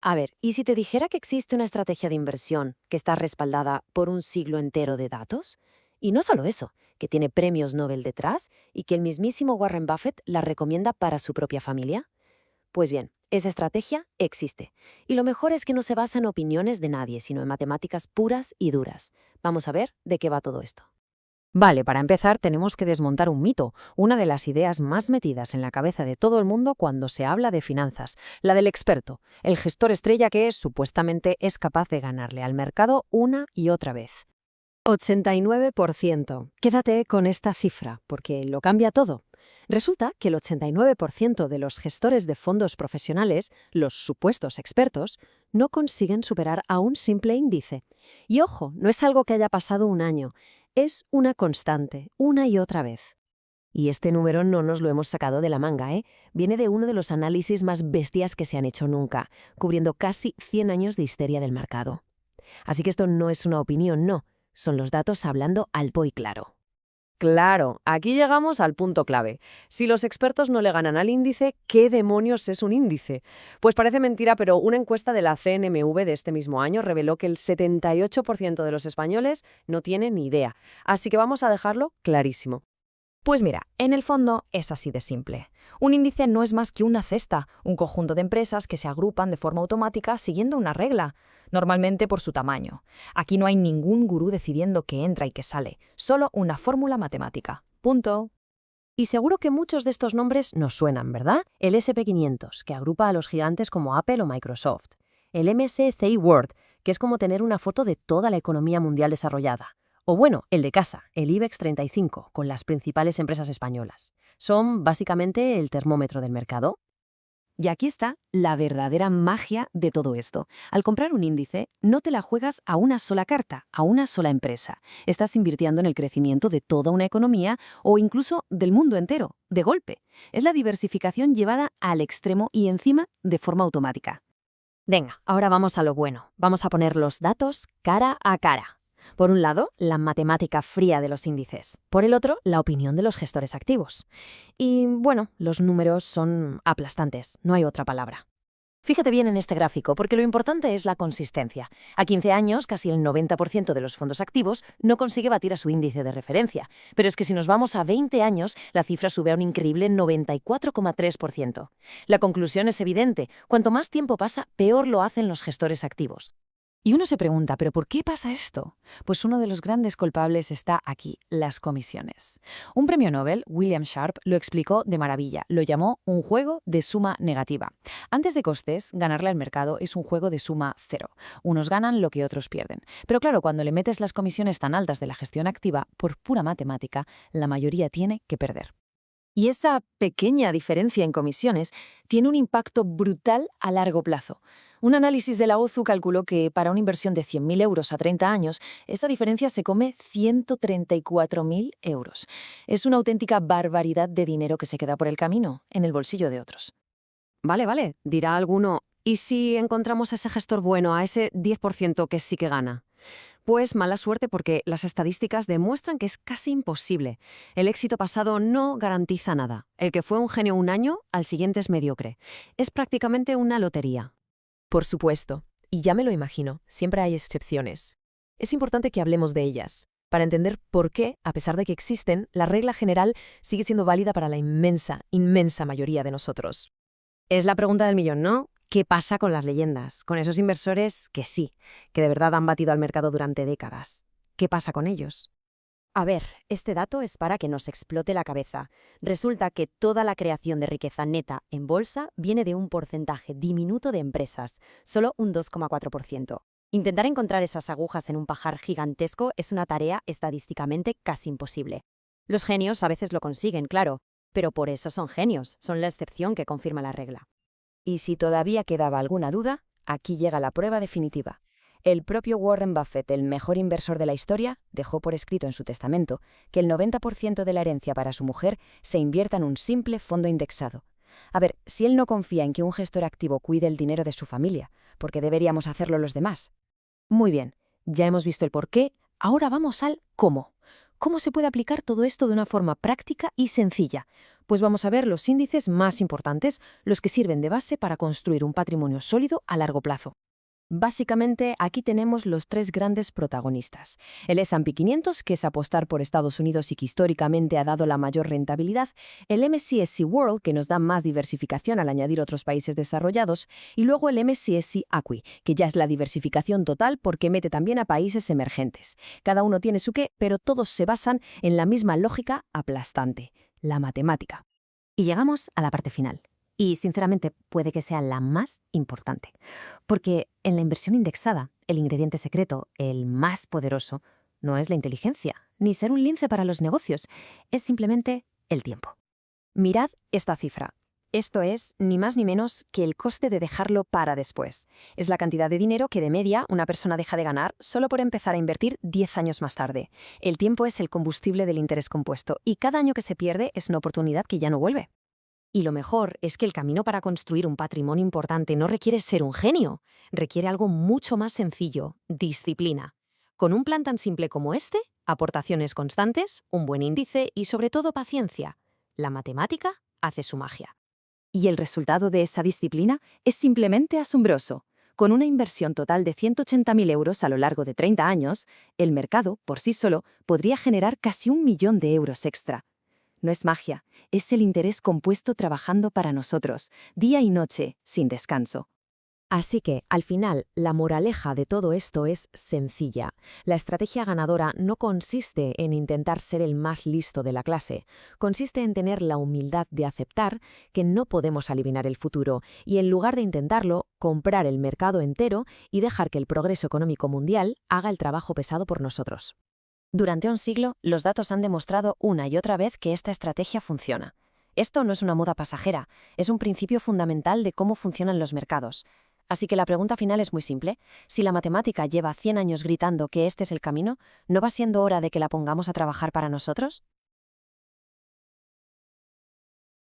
A ver, ¿y si te dijera que existe una estrategia de inversión que está respaldada por un siglo entero de datos? Y no solo eso, que tiene premios Nobel detrás y que el mismísimo Warren Buffett la recomienda para su propia familia. Pues bien, esa estrategia existe. Y lo mejor es que no se basa en opiniones de nadie, sino en matemáticas puras y duras. Vamos a ver de qué va todo esto. Vale, para empezar tenemos que desmontar un mito, una de las ideas más metidas en la cabeza de todo el mundo cuando se habla de finanzas, la del experto, el gestor estrella que supuestamente es capaz de ganarle al mercado una y otra vez. 89%. Quédate con esta cifra, porque lo cambia todo. Resulta que el 89% de los gestores de fondos profesionales, los supuestos expertos, no consiguen superar a un simple índice. Y ojo, no es algo que haya pasado un año, es una constante, una y otra vez. Y este número no nos lo hemos sacado de la manga, ¿eh? Viene de uno de los análisis más bestias que se han hecho nunca, cubriendo casi 100 años de histeria del mercado. Así que esto no es una opinión, no. Son los datos hablando alto y claro. Claro, aquí llegamos al punto clave. Si los expertos no le ganan al índice, ¿qué demonios es un índice? Pues parece mentira, pero una encuesta de la CNMV de este mismo año reveló que el 78% de los españoles no tiene ni idea. Así que vamos a dejarlo clarísimo. Pues mira, en el fondo es así de simple. Un índice no es más que una cesta, un conjunto de empresas que se agrupan de forma automática siguiendo una regla, normalmente por su tamaño. Aquí no hay ningún gurú decidiendo qué entra y qué sale, solo una fórmula matemática. Punto. Y seguro que muchos de estos nombres nos suenan, ¿verdad? El SP500, que agrupa a los gigantes como Apple o Microsoft. El MSCI World, que es como tener una foto de toda la economía mundial desarrollada. O bueno, el de casa, el IBEX 35, con las principales empresas españolas. Son básicamente el termómetro del mercado. Y aquí está la verdadera magia de todo esto. Al comprar un índice, no te la juegas a una sola carta, a una sola empresa. Estás invirtiendo en el crecimiento de toda una economía o incluso del mundo entero, de golpe. Es la diversificación llevada al extremo y encima de forma automática. Venga, ahora vamos a lo bueno. Vamos a poner los datos cara a cara. Por un lado, la matemática fría de los índices. Por el otro, la opinión de los gestores activos. Y bueno, los números son aplastantes, no hay otra palabra. Fíjate bien en este gráfico, porque lo importante es la consistencia. A 15 años, casi el 90% de los fondos activos no consigue batir a su índice de referencia. Pero es que si nos vamos a 20 años, la cifra sube a un increíble 94,3%. La conclusión es evidente. Cuanto más tiempo pasa, peor lo hacen los gestores activos. Y uno se pregunta, ¿pero por qué pasa esto? Pues uno de los grandes culpables está aquí, las comisiones. Un premio Nobel, William Sharpe, lo explicó de maravilla. Lo llamó un juego de suma negativa. Antes de costes, ganarle al mercado es un juego de suma cero. Unos ganan lo que otros pierden. Pero claro, cuando le metes las comisiones tan altas de la gestión activa, por pura matemática, la mayoría tiene que perder. Y esa pequeña diferencia en comisiones tiene un impacto brutal a largo plazo. Un análisis de la OZU calculó que para una inversión de 100.000 euros a 30 años, esa diferencia se come 134.000 euros. Es una auténtica barbaridad de dinero que se queda por el camino, en el bolsillo de otros. Vale, dirá alguno, ¿y si encontramos a ese gestor bueno, a ese 10% que sí que gana? Pues mala suerte porque las estadísticas demuestran que es casi imposible. El éxito pasado no garantiza nada. El que fue un genio un año, al siguiente es mediocre. Es prácticamente una lotería. Por supuesto, y ya me lo imagino, siempre hay excepciones. Es importante que hablemos de ellas, para entender por qué, a pesar de que existen, la regla general sigue siendo válida para la inmensa, inmensa mayoría de nosotros. Es la pregunta del millón, ¿no? ¿Qué pasa con las leyendas? Con esos inversores que sí, que de verdad han batido al mercado durante décadas. ¿Qué pasa con ellos? A ver, este dato es para que nos explote la cabeza. Resulta que toda la creación de riqueza neta en bolsa viene de un porcentaje diminuto de empresas, solo un 2,4%. Intentar encontrar esas agujas en un pajar gigantesco es una tarea estadísticamente casi imposible. Los genios a veces lo consiguen, claro, pero por eso son genios, son la excepción que confirma la regla. Y si todavía quedaba alguna duda, aquí llega la prueba definitiva. El propio Warren Buffett, el mejor inversor de la historia, dejó por escrito en su testamento que el 90% de la herencia para su mujer se invierta en un simple fondo indexado. A ver, si él no confía en que un gestor activo cuide el dinero de su familia, ¿por qué deberíamos hacerlo los demás? Muy bien, ya hemos visto el por qué, ahora vamos al cómo. ¿Cómo se puede aplicar todo esto de una forma práctica y sencilla? Pues vamos a ver los índices más importantes, los que sirven de base para construir un patrimonio sólido a largo plazo. Básicamente, aquí tenemos los tres grandes protagonistas. El S&P 500, que es apostar por Estados Unidos y que históricamente ha dado la mayor rentabilidad, el MSCI World, que nos da más diversificación al añadir otros países desarrollados, y luego el MSCI ACWI, que ya es la diversificación total porque mete también a países emergentes. Cada uno tiene su qué, pero todos se basan en la misma lógica aplastante, la matemática. Y llegamos a la parte final. Y, sinceramente, puede que sea la más importante. Porque en la inversión indexada, el ingrediente secreto, el más poderoso, no es la inteligencia, ni ser un lince para los negocios, es simplemente el tiempo. Mirad esta cifra. Esto es ni más ni menos que el coste de dejarlo para después. Es la cantidad de dinero que de media una persona deja de ganar solo por empezar a invertir 10 años más tarde. El tiempo es el combustible del interés compuesto y cada año que se pierde es una oportunidad que ya no vuelve. Y lo mejor es que el camino para construir un patrimonio importante no requiere ser un genio, requiere algo mucho más sencillo, disciplina. Con un plan tan simple como este, aportaciones constantes, un buen índice y sobre todo paciencia. La matemática hace su magia. Y el resultado de esa disciplina es simplemente asombroso. Con una inversión total de 180.000 euros a lo largo de 30 años, el mercado, por sí solo, podría generar casi 1 millón de euros extra. No es magia, es el interés compuesto trabajando para nosotros, día y noche, sin descanso. Así que, al final, la moraleja de todo esto es sencilla. La estrategia ganadora no consiste en intentar ser el más listo de la clase, consiste en tener la humildad de aceptar que no podemos adivinar el futuro y, en lugar de intentarlo, comprar el mercado entero y dejar que el progreso económico mundial haga el trabajo pesado por nosotros. Durante un siglo, los datos han demostrado una y otra vez que esta estrategia funciona. Esto no es una moda pasajera, es un principio fundamental de cómo funcionan los mercados. Así que la pregunta final es muy simple. Si la matemática lleva 100 años gritando que este es el camino, ¿no va siendo hora de que la pongamos a trabajar para nosotros?